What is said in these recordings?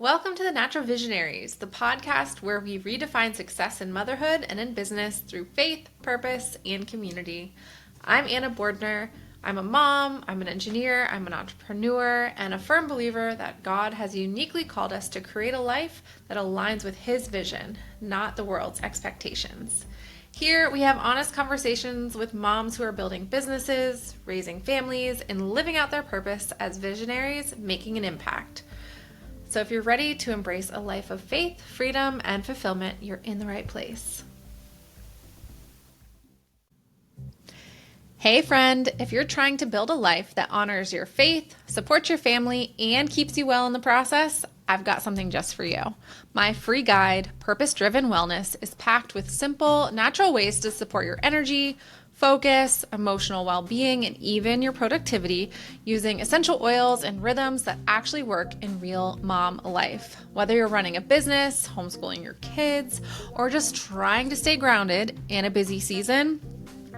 Welcome to the Natural Visionaries, the podcast where we redefine success in motherhood and in business through faith, purpose, and community. I'm Anna Bordner. I'm a mom, I'm an engineer, I'm an entrepreneur, and a firm believer that God has uniquely called us to create a life that aligns with His vision, not the world's expectations. Here, we have honest conversations with moms who are building businesses, raising families, and living out their purpose as visionaries, making an impact. So if you're ready to embrace a life of faith, freedom, and fulfillment, you're in the right place. Hey friend, if you're trying to build a life that honors your faith, supports your family, and keeps you well in the process, I've got something just for you. My free guide, Purpose Driven Wellness, is packed with simple, natural ways to support your energy, focus, emotional well-being, and even your productivity using essential oils and rhythms that actually work in real mom life. Whether you're running a business, homeschooling your kids, or just trying to stay grounded in a busy season,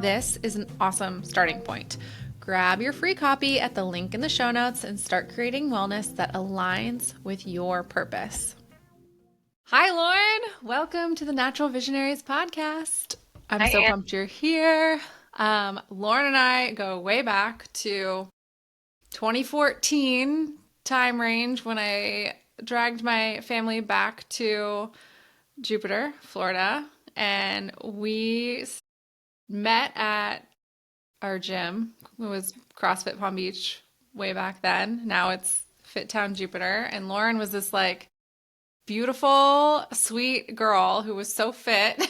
this is an awesome starting point. Grab your free copy at the link in the show notes and start creating wellness that aligns with your purpose. Hi, Lauren. Welcome to the Natural Visionaries podcast. I'm so pumped you're here. Lauren and I go way back to 2014 time range when I dragged my family back to Jupiter, Florida, and we met at our gym. It was CrossFit Palm Beach way back then. Now it's Fit Town Jupiter. And Lauren was this like beautiful, sweet girl who was so fit.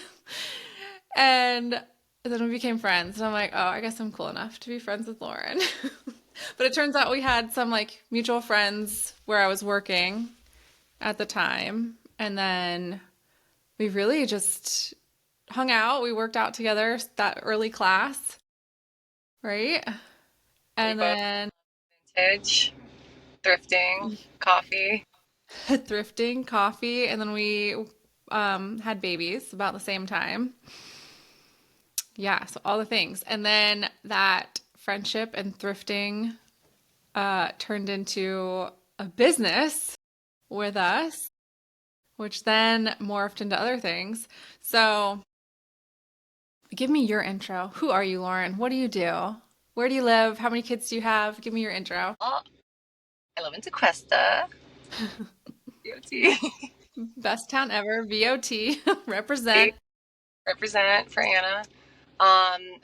And then we became friends. And I'm like, oh, I guess I'm cool enough to be friends with Lauren. But it turns out we had some like mutual friends where I was working at the time. And then we really just hung out. We worked out together that early class, right? And then vintage, thrifting, coffee. thrifting, coffee, and then we had babies about the same time. Yeah, so all the things. And then that friendship and thrifting turned into a business with us, which then morphed into other things. So give me your intro. Who are you, Lauren? What do you do? Where do you live? How many kids do you have? Give me your intro. Well, I live in Tequesta, BOT. Best town ever, VOT, represent. Represent for Anna.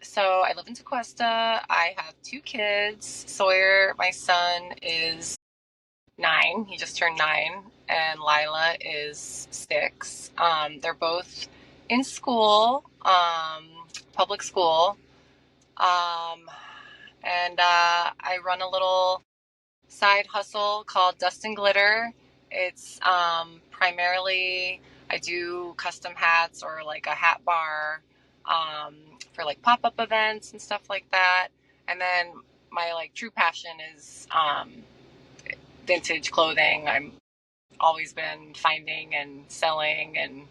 So I live in Tequesta. I have two kids. Sawyer, my son, is 9. He just turned 9, and Lila is 6. They're both in school, public school. Um, and I run a little side hustle called Dust and Glitter. It's primarily I do custom hats or like a hat bar um, for like pop-up events and stuff like that. And then my like true passion is vintage clothing. I'm always been finding and selling and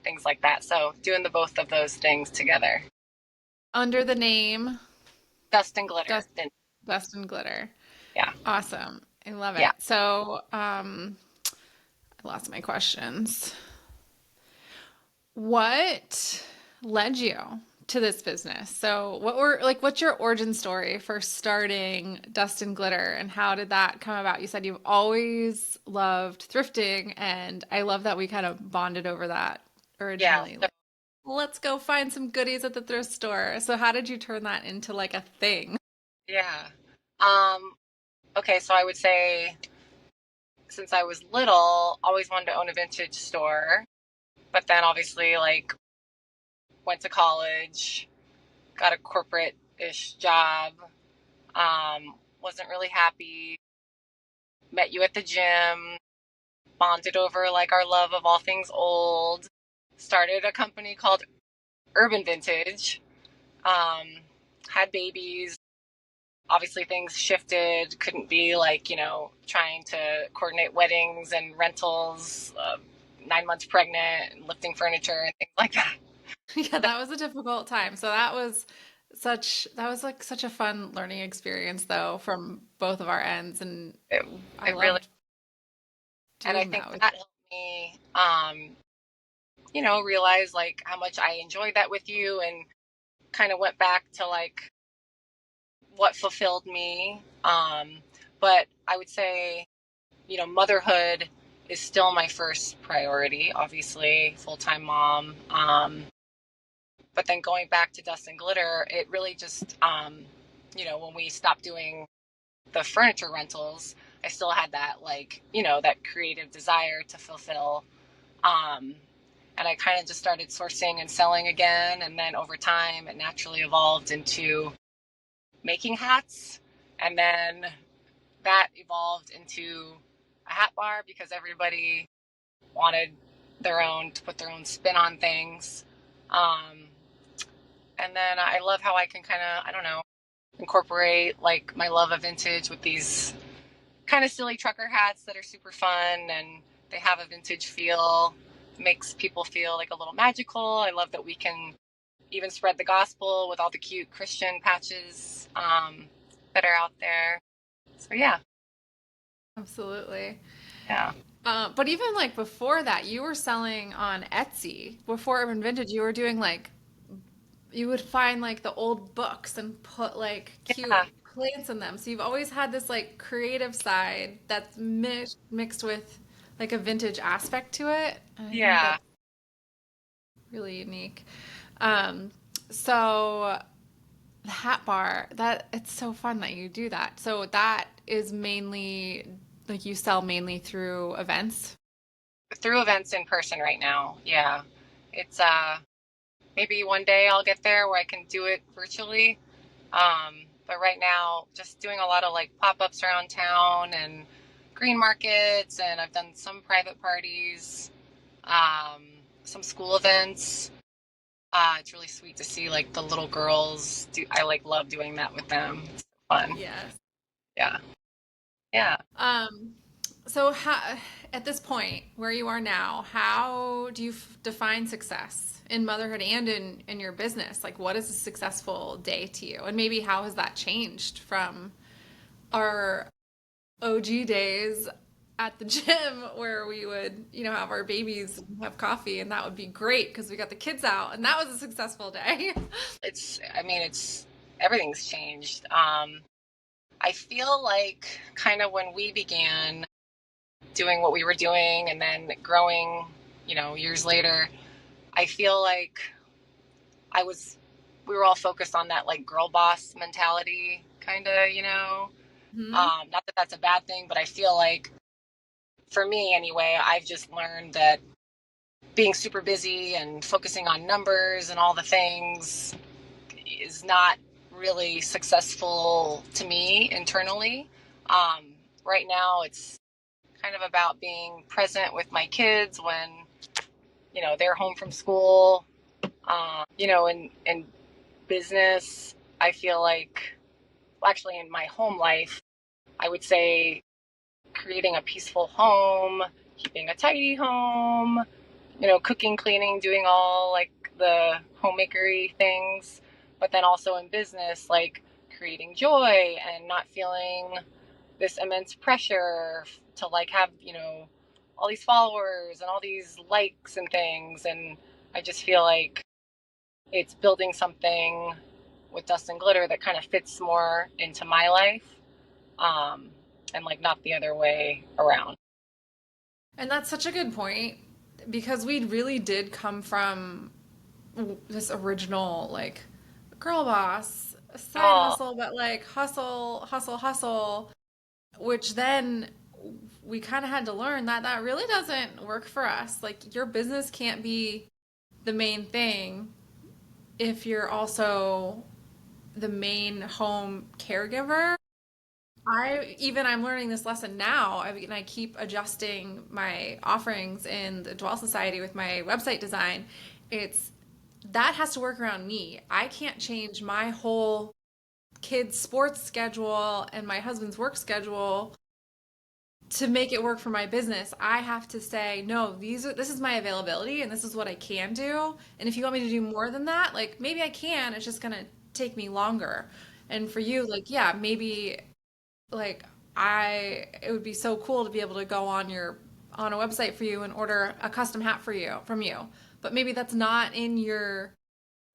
things like that. So doing the both of those things together. Under the name Dust and Glitter. Dust, Dust and Glitter. Yeah. Awesome. I love Yeah. it. So, I lost my questions. What led you to this business? So, what's your origin story for starting Dust and Glitter, and how did that come about? You said you've always loved thrifting, and I love that we kind of bonded over that Yeah. originally. Like, let's go find some goodies at the thrift store. So, how did you turn that into like a thing? Yeah. Um, okay, so I would say since I was little, always wanted to own a vintage store. But then obviously, like, went to college, got a corporate-ish job, wasn't really happy, met you at the gym, bonded over like our love of all things old, started a company called Urban Vintage, um, had babies. Obviously, things shifted, couldn't be like, trying to coordinate weddings and rentals, 9 months pregnant, and lifting furniture and things like that. Yeah, that was a difficult time. So that was like such a fun learning experience though from both of our ends, and It, I it really, loved And I doing think that with that helped me, realize like how much I enjoyed that with you, and kind of went back to like what fulfilled me. But I would say, motherhood is still my first priority, obviously, full time mom. But then going back to Dust and Glitter, it really just, when we stopped doing the furniture rentals, I still had that, like, that creative desire to fulfill. Um, and I kind of just started sourcing and selling again. And then over time, it naturally evolved into making hats. And then that evolved into a hat bar because everybody wanted to put their own spin on things. Um, and then I love how I can kind of, I don't know, incorporate like my love of vintage with these kind of silly trucker hats that are super fun, and they have a vintage feel. It makes people feel like a little magical. I love that we can even spread the gospel with all the cute Christian patches that are out there. So yeah, absolutely. yeah, But even like before that, you were selling on Etsy. Before Urban Vintage, you were doing like you would find like the old books and put like cute yeah, plants in them. So you've always had this like creative side that's mixed with like a vintage aspect to it. And I think yeah. that's really unique. Um, so the hat bar, that it's so fun that you do that. So that is mainly like you sell mainly through events. Through events in person right now. Yeah, it's maybe one day I'll get there where I can do it virtually. But right now, just doing a lot of like pop ups around town and green markets, and I've done some private parties, um, some school events. It's really sweet to see like the little girls do. I like love doing that with them. It's fun. Yes. Yeah, yeah. Um, so how, at this point where you are now, how do you define success in motherhood and in your business? Like, what is a successful day to you? And maybe how has that changed from our OG days at the gym where we would, have our babies and have coffee and that would be great because we got the kids out and that was a successful day. I mean, it's everything's changed. I feel like kind of when we began doing what we were doing and then growing, years later, I feel like I was, we were all focused on that like girl boss mentality, kind of, Hmm. not that that's a bad thing, but I feel like for me anyway, I've just learned that being super busy and focusing on numbers and all the things is not really successful to me internally. Um, right now, it's kind of about being present with my kids when they're home from school. In business, I feel like, well, actually, in my home life, I would say creating a peaceful home, keeping a tidy home, cooking, cleaning, doing all like the homemakery things. But then also in business, like creating joy and not feeling this immense pressure to like have, all these followers and all these likes and things. And I just feel like it's building something with Dust and Glitter that kind of fits more into my life, um, and like not the other way around. And that's such a good point because we really did come from this original like girl boss side Oh, hustle, but like hustle, hustle, hustle, which then we kind of had to learn that that really doesn't work for us. Like your business can't be the main thing if you're also the main home caregiver. I'm learning this lesson now. I keep adjusting my offerings in the Dwell Society with my website design. It's that has to work around me. I can't change my whole kids' sports schedule and my husband's work schedule to make it work for my business. I have to say, no, this is my availability and this is what I can do. And if you want me to do more than that, like maybe I can. It's just gonna take me longer. And for you, like, yeah, maybe like it would be so cool to be able to go on your on a website for you and order a custom hat for you from you. But maybe that's not in your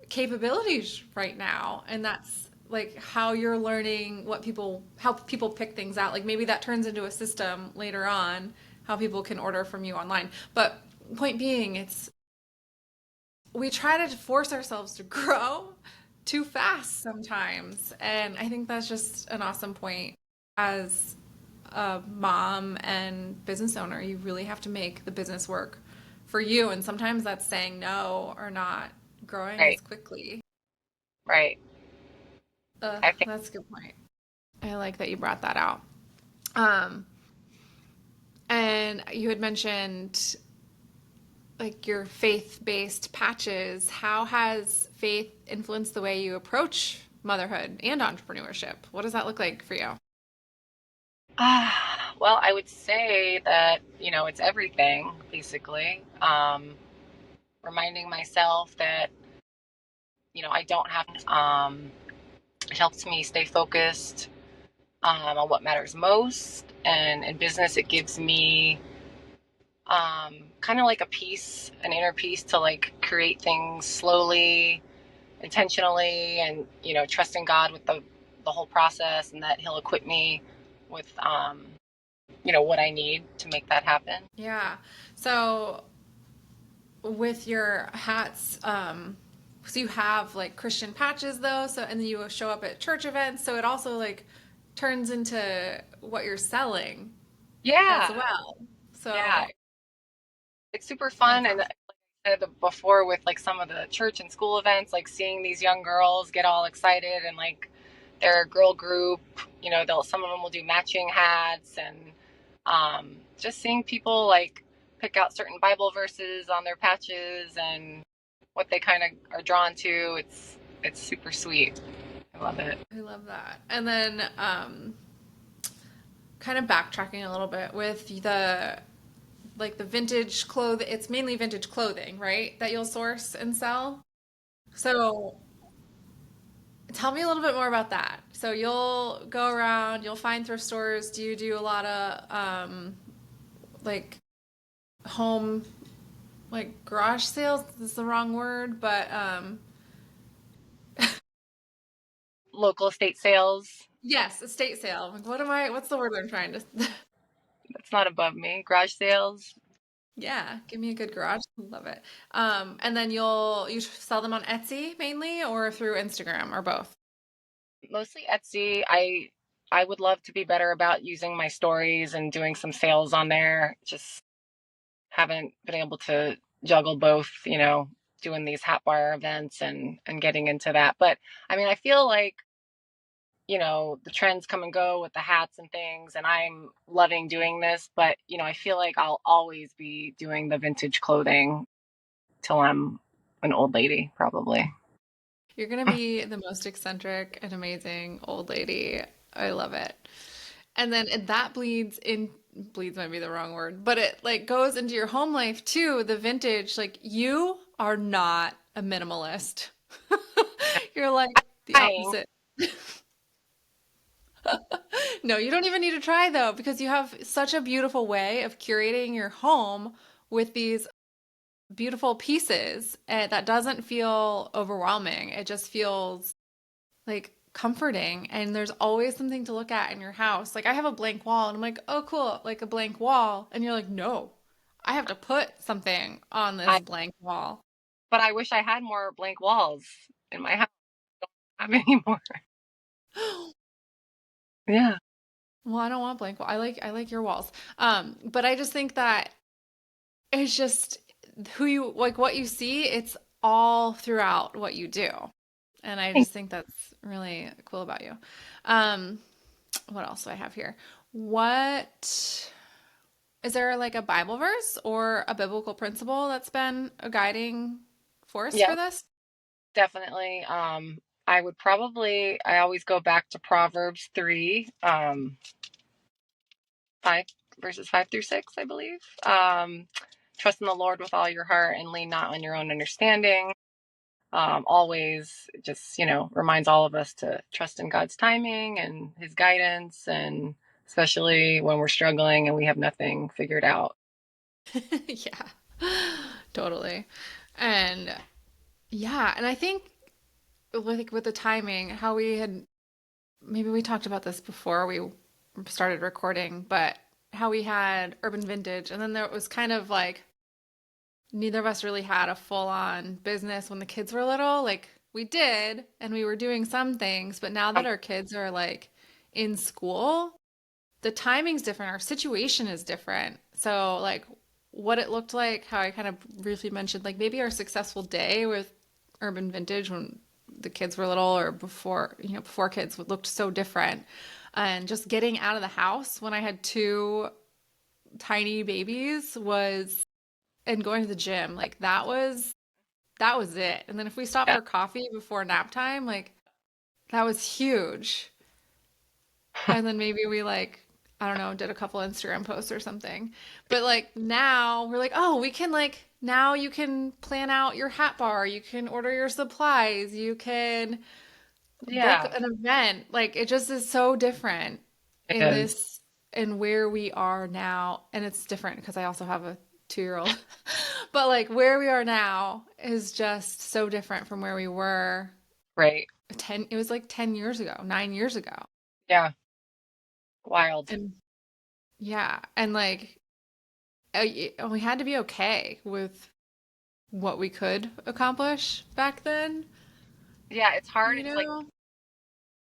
capabilities right now, and that's like how you're learning how people pick things out. Like maybe that turns into a system later on, how people can order from you online. But point being, it's we try to force ourselves to grow too fast sometimes. And I think that's just an awesome point. As a mom and business owner, you really have to make the business work for you. And sometimes that's saying no or not growing Right. as quickly. Right. I think, That's a good point. I like that you brought that out. Um, and you had mentioned like your faith-based patches. How has faith influenced the way you approach motherhood and entrepreneurship? What does that look like for you? well, I would say that, it's everything, basically. Reminding myself that, I don't have, it helps me stay focused on what matters most. And in business, it gives me kind of like a peace, an inner peace to like create things slowly, intentionally, and trusting God with the whole process, and that He'll equip me with what I need to make that happen. Yeah. So with your hats, so you have like Christian patches though, so and then you show up at church events, so it also like turns into what you're selling as Yeah, well. yeah, So it's super that's fun. And awesome. I said before, with like some of the church and school events, like seeing these young girls get all excited, and like their girl group, they'll some of them will do matching hats, and just seeing people like pick out certain Bible verses on their patches and what they kind of are drawn to. It's super sweet. I love it. I love that. And then kind of backtracking a little bit with the vintage clothing. It's mainly vintage clothing, right? That you'll source and sell. So tell me a little bit more about that. So you'll go around, you'll find thrift stores. Do you do a lot of like home, like garage sales? This is the wrong word, but Local estate sales. yes, estate sale. Like, what's the word I'm trying to That's not above me. Garage sales. Yeah, give me a good garage. Love it. And then you sell them on Etsy mainly or through Instagram or both? Mostly Etsy. I would love to be better about using my stories and doing some sales on there. Just haven't been able to juggle both, doing these hat bar events and getting into that. But I mean, I feel like, the trends come and go with the hats and things, and I'm loving doing this, but I feel like I'll always be doing the vintage clothing till I'm an old lady, probably. You're gonna be the most eccentric and amazing old lady. I love it. And then that bleeds might be the wrong word, but it like goes into your home life too, the vintage. Like you are not a minimalist. You're like the Trying. opposite. No, you don't even need to try though, because you have such a beautiful way of curating your home with these beautiful pieces that doesn't feel overwhelming. It just feels like comforting. And there's always something to look at in your house. Like I have a blank wall and I'm like, oh, cool, like a blank wall. And you're like, no, I have to put something on this I blank wall. But I wish I had more blank walls in my house. I don't have any more. Yeah. Well, I don't want blank wall. I like your walls. But I just think that it's just who you like what you see, it's all throughout what you do. And I just think that's really cool about you. Um, what else do I have here? What is there like a Bible verse or a biblical principle that's been a guiding force Yeah, for this? definitely. I always go back to Proverbs 3, 5 verses 5 through 6, I believe. Trust in the Lord with all your heart and lean not on your own understanding. Always just, reminds all of us to trust in God's timing and his guidance, and especially when we're struggling and we have nothing figured out. Yeah, totally. And yeah, and I think like with the timing, how we had maybe we talked about this before we started recording, but how we had Urban Vintage, and then there was kind of like neither of us really had a full-on business when the kids were little. Like we did, and we were doing some things, but now Um, that our kids are like in school, the timing's different. Our situation is different. So like what it looked like, how I kind of briefly mentioned, like maybe our successful day with Urban Vintage when the kids were little or before, before kids looked so different. And just getting out of the house when I had two tiny babies was, and going to the gym, like that was it. And then if we stopped yeah. for coffee before nap time, like that was huge. And then maybe we like, I don't know, did a couple Instagram posts or something. But like now we're like, oh, we can like now you can plan out your hat bar, you can order your supplies, you can book Yeah, an event. Like it just is so different it in is. this in where we are now. And it's different because I also have a 2-year-old. But like where we are now is just so different from where we were Right. 10, it was like 10 years ago, 9 years ago. Yeah. Wild. And yeah, and like we had to be okay with what we could accomplish back then, Yeah, it's hard. you It's like know?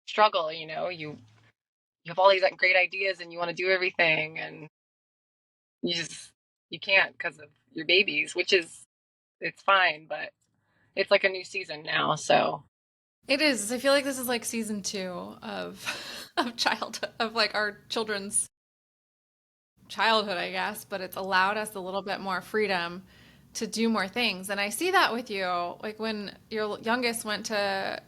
struggle, you have all these like great ideas and you want to do everything and you just you can't because of your babies, which is it's fine, but it's like a new season now, so It is. I feel like this is like season two of of childhood of like our children's childhood, I guess, but it's allowed us a little bit more freedom to do more things. And I see that with you, like when your youngest went to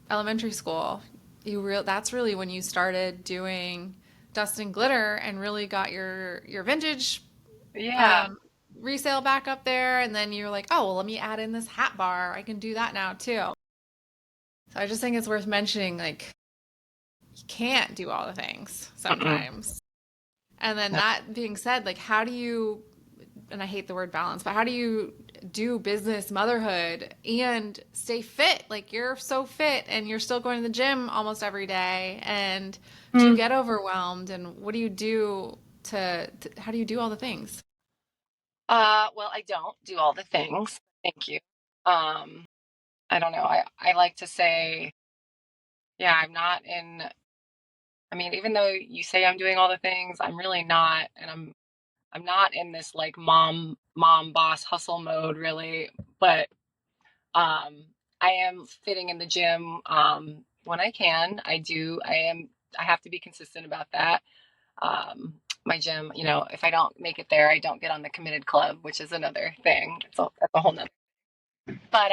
elementary school, that's really when you started doing dust and glitter and really got your vintage yeah. um, resale back up there. And then you're like, oh, well, let me add in this hat bar. I can do that now too. So I just think it's worth mentioning, like, you can't do all the things Mm-mm. sometimes. And then No. that being said, like, how do you, and I hate the word balance, but how do you do business, motherhood, and stay fit? Like, you're so fit and you're still going to the gym almost every day. And do you Mm. get overwhelmed? And what do you do how do you do all the things? Well, I don't do all the things. Thank you. Um, I don't know. I like to say, yeah, I'm not in I mean, even though you say I'm doing all the things, I'm really not, and I'm not in this like mom boss hustle mode really, but um I am fitting in the gym when I can. I have to be consistent about that. My gym, if I don't make it there, I don't get on the committed club, which is another thing. That's a whole nother. But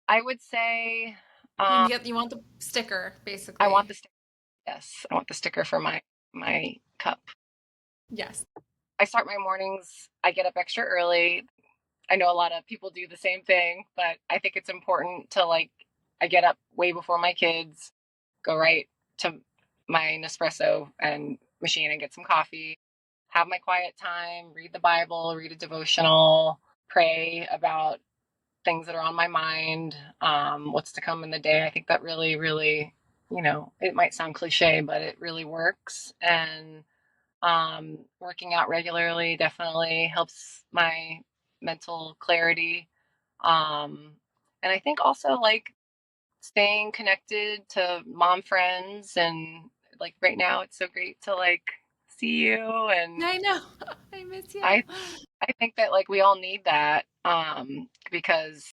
I would say um You want the sticker, I want basically. the sticker. Yes, I want the sticker for my cup. Yes. I start my mornings, I get up extra early. I know a lot of people do the same thing, but I think it's important to like, I get up way before my kids, go right to my Nespresso and machine and get some coffee, have my quiet time, read the Bible, read a devotional, pray about things that are on my mind, what's to come in the day. I think that really, really, it might sound cliche, but it really works. And working out regularly definitely helps my mental clarity. Um, and I think also like staying connected to mom friends and like right now it's so great to like see you and I know. I miss you. I I think that like we all need that because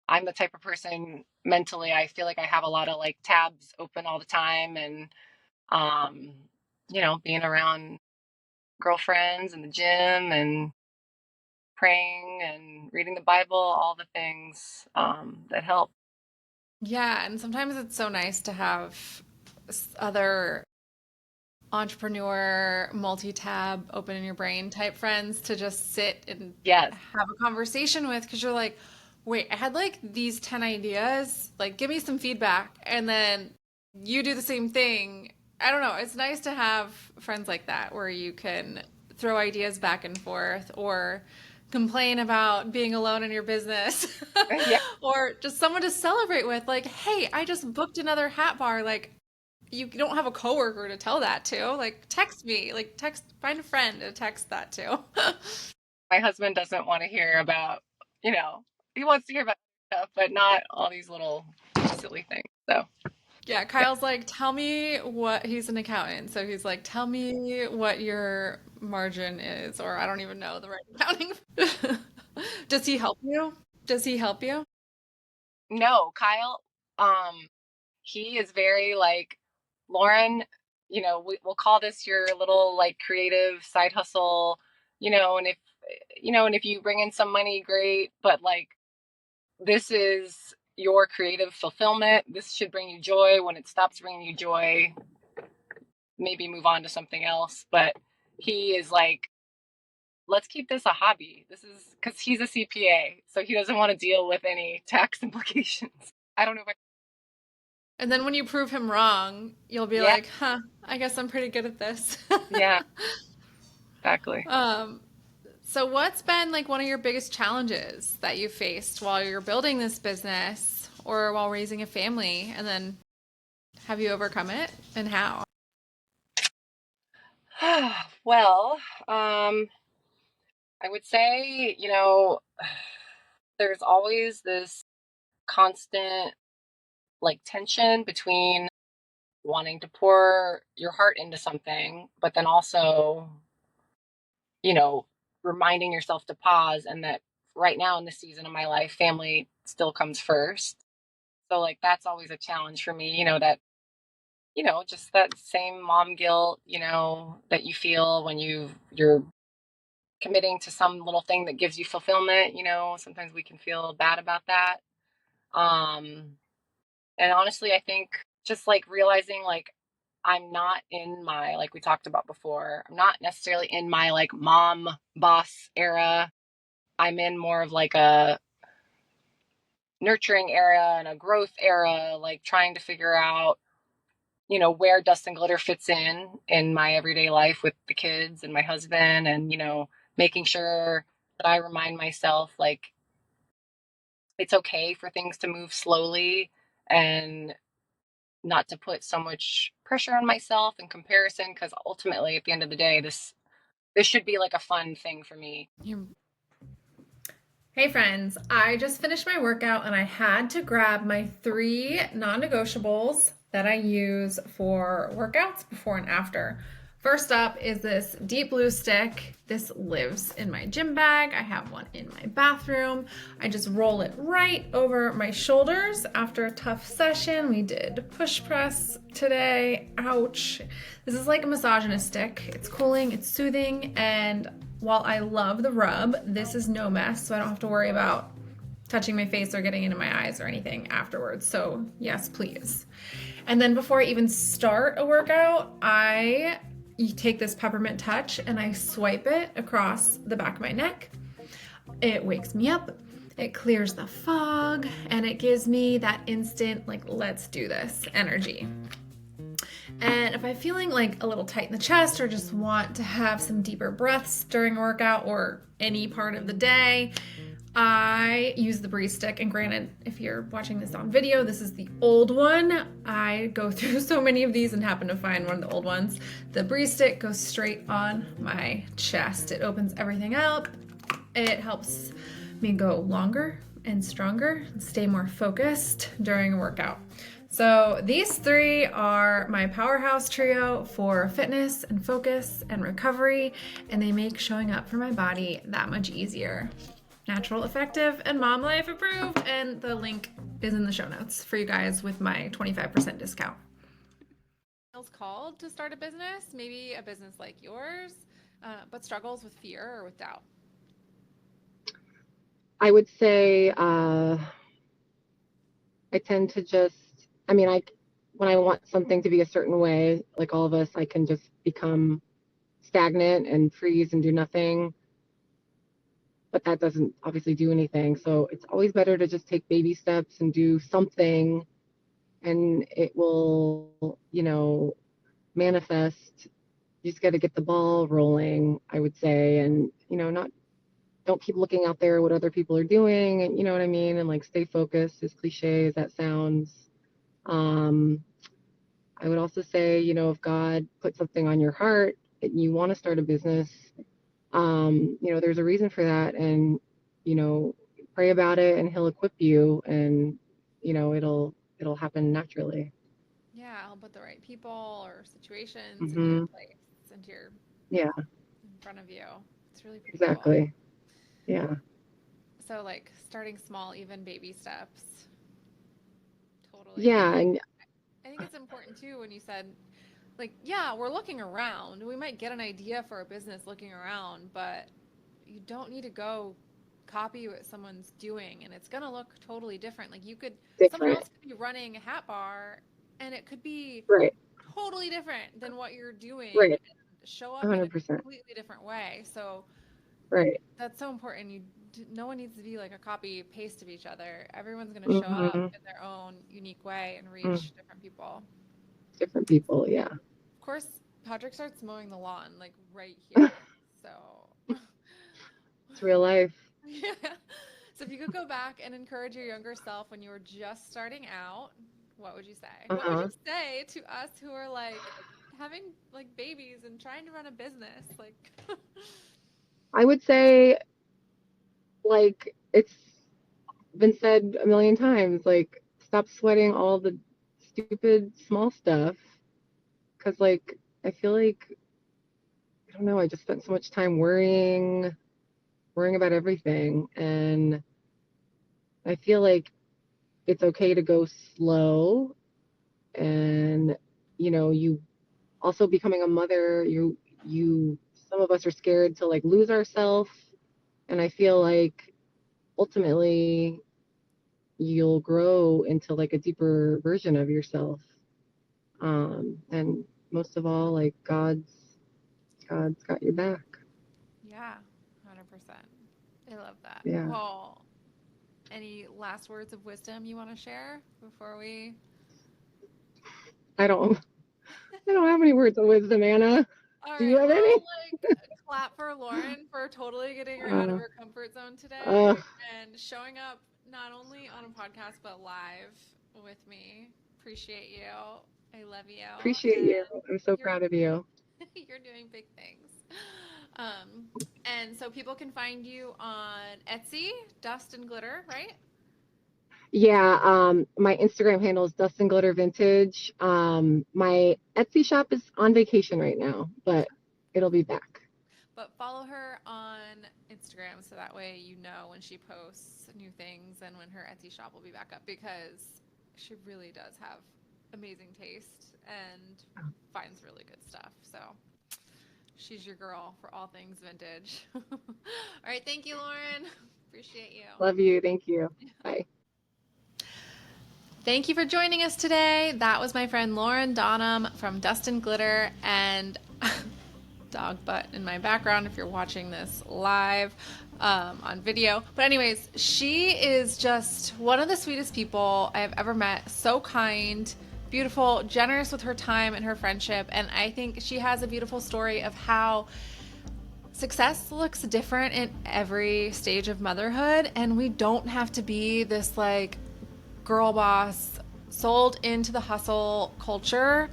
I'm the type of person mentally I feel like I have a lot of like tabs open all the time and um being around girlfriends in the gym and praying and reading the Bible, all the things that help. Yeah, and sometimes it's so nice to have other entrepreneur, multi-tab, open in your brain type friends to just sit and Yes. have a conversation with because you're like, wait, I had like these 10 ideas, like give me some feedback. And then you do the same thing. I don't know. It's nice to have friends like that where you can throw ideas back and forth or complain about being alone in your business Yeah, or just someone to celebrate with. Like, hey, I just booked another hat bar. Like, you don't have a coworker to tell that to. Like, text me. Like, find a friend to text that to. my husband doesn't want to hear about, he wants to hear about stuff, but not all these little silly things. So, Yeah, yeah. Kyle's like, tell me what he's an accountant. So he's like, tell me what your margin is, or I don't even know the right accounting. Does he help you? Does he help you? No, Kyle, um, he is very like, Lauren, we'll call this your little like creative side hustle, and if you bring in some money, great, but like, this is your creative fulfillment. This should bring you joy. When it stops bringing you joy, maybe move on to something else. But he is like, let's keep this a hobby. This is because he's a CPA, so he doesn't want to deal with any tax implications. I don't know if I, And then when you prove him wrong, you'll be yeah, like, huh, I guess I'm pretty good at this. yeah, exactly. Um, so what's been like one of your biggest challenges that you faced while you're building this business or while raising a family? And then have you overcome it and how? Well, I would say, there's always this constant like tension between wanting to pour your heart into something, but then also, you know, reminding yourself to pause and that right now in this season of my life, family still comes first. So like that's always a challenge for me, that, just that same mom guilt, that you feel when you're committing to some little thing that gives you fulfillment, sometimes we can feel bad about that. Um and honestly, I think just like realizing like I'm not in my, like we talked about before, I'm not necessarily in my like mom boss era. I'm in more of like a nurturing era and a growth era, like trying to figure out, where dust and glitter fits in my everyday life with the kids and my husband, and, making sure that I remind myself like it's okay for things to move slowly and not to put so much pressure on myself and comparison, because ultimately at the end of the day, this should be like a fun thing for me. Hey friends, I just finished my workout and I had to grab my 3 non-negotiables that I use for workouts before and after. First up is this deep blue stick. This lives in my gym bag. I have one in my bathroom. I just roll it right over my shoulders after a tough session. We did push press today. Ouch. This is like a misogynist stick. It's cooling, it's soothing, and while I love the rub, this is no mess, so I don't have to worry about touching my face or getting into my eyes or anything afterwards. So, yes, please. And then before I even start a workout, you take this peppermint touch and I swipe it across the back of my neck. It wakes me up, it clears the fog, and it gives me that instant, like, let's do this energy. And if I'm feeling like a little tight in the chest or just want to have some deeper breaths during a workout or any part of the day, I use the Breeze Stick. And granted, if you're watching this on video, this is the old one. I go through so many of these and happen to find one of the old ones. The Breeze Stick goes straight on my chest. It opens everything up. It helps me go longer and stronger and stay more focused during a workout. So these 3 are my powerhouse trio for fitness and focus and recovery, and they make showing up for my body that much easier. Natural, effective, and mom life approved, and the link is in the show notes for you guys with my 25% discount. Feels called to start a business, maybe a business like yours, but struggles with fear or with doubt. I would say I tend to just, when I want something to be a certain way, like all of us, I can just become stagnant and freeze and do nothing. But that doesn't obviously do anything. So it's always better to just take baby steps and do something, and it will, manifest you just got to get the ball rolling, I would say. And, don't keep looking out there what other people are doing. And you know what I mean? And like stay focused, as cliche as that sounds. I would also say, if God put something on your heart and you want to start a business, there's a reason for that. And, pray about it and he'll equip you and, it'll happen naturally. Yeah, I'll put the right people or situations into your Mm-hmm. place, into your Yeah, in front of you. It's really pretty cool. exactly. Yeah. So like starting small, even baby steps. Totally. Yeah. And I think it's important too when you said, like, yeah, we're looking around. We might get an idea for a business looking around, but you don't need to go copy what someone's doing and it's going to look totally different. Like someone different. else could be running a hat bar and it could be Right. totally different than what you're doing Right. and show up in a 100%. completely different way. So Right. that's so important. No one needs to be like a copy paste of each other. Everyone's going to show up Mm-hmm. in their own unique way and Mm. reach different people. Different people. Yeah. Of course, Patrick starts mowing the lawn like right here. So It's real life. yeah. So if you could go back and encourage your younger self when you were just starting out, what would you say? What would Uh-huh. you say to us who are like having like babies and trying to run a business? Like I would say, like, it's been said a million times, like, stop sweating all the stupid small stuff. Because, like, I feel like, I don't know, I just spent so much time worrying about everything. And I feel like it's okay to go slow. And, you also becoming a mother, some of us are scared to like lose ourselves. And I feel like ultimately you'll grow into like a deeper version of yourself. And most of all, like God's got your back. yeah, 100%. I love that. Yeah. Well, any last words of wisdom you want to share before we I don't have any words of wisdom, Anna. All Do you right, have any? well, like clap for Lauren for totally getting her out of Uh, her comfort zone uh, today and showing up not only on a podcast but live with me. Appreciate you. I love you. Appreciate And you. I'm so you're proud of you. you're doing big things. And so people can find you on Etsy, Dust and Glitter, right? Yeah, my Instagram handle is Dust and Glitter Vintage. My Etsy shop is on vacation right now, but it'll be back. But follow her on Instagram so that way you know when she posts new things and when her Etsy shop will be back up because she really does have amazing taste and finds really good stuff. So she's your girl for all things vintage. All right, thank you, Lauren. Appreciate you. Love you. Thank you. Bye. Thank you for joining us today. That was my friend Lauren Donham from Dust and Glitter and dog butt in my background if you're watching this live on video. But anyways, she is just one of the sweetest people I've ever met. So kind, beautiful, generous with her time and her friendship. And I think she has a beautiful story of how success looks different in every stage of motherhood. And we don't have to be this like girl boss sold into the hustle culture.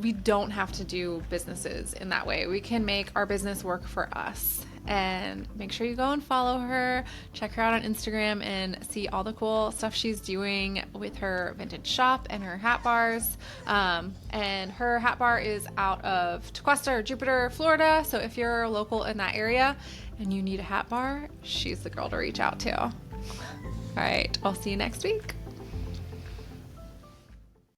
We don't have to do businesses in that way. We can make our business work for us. And make sure you go and follow her. Check her out on Instagram and see all the cool stuff she's doing with her vintage shop and her hat bars. And her hat bar is out of Tequesta or Jupiter, Florida. So if you're local in that area and you need a hat bar, she's the girl to reach out to. All right, I'll see you next week.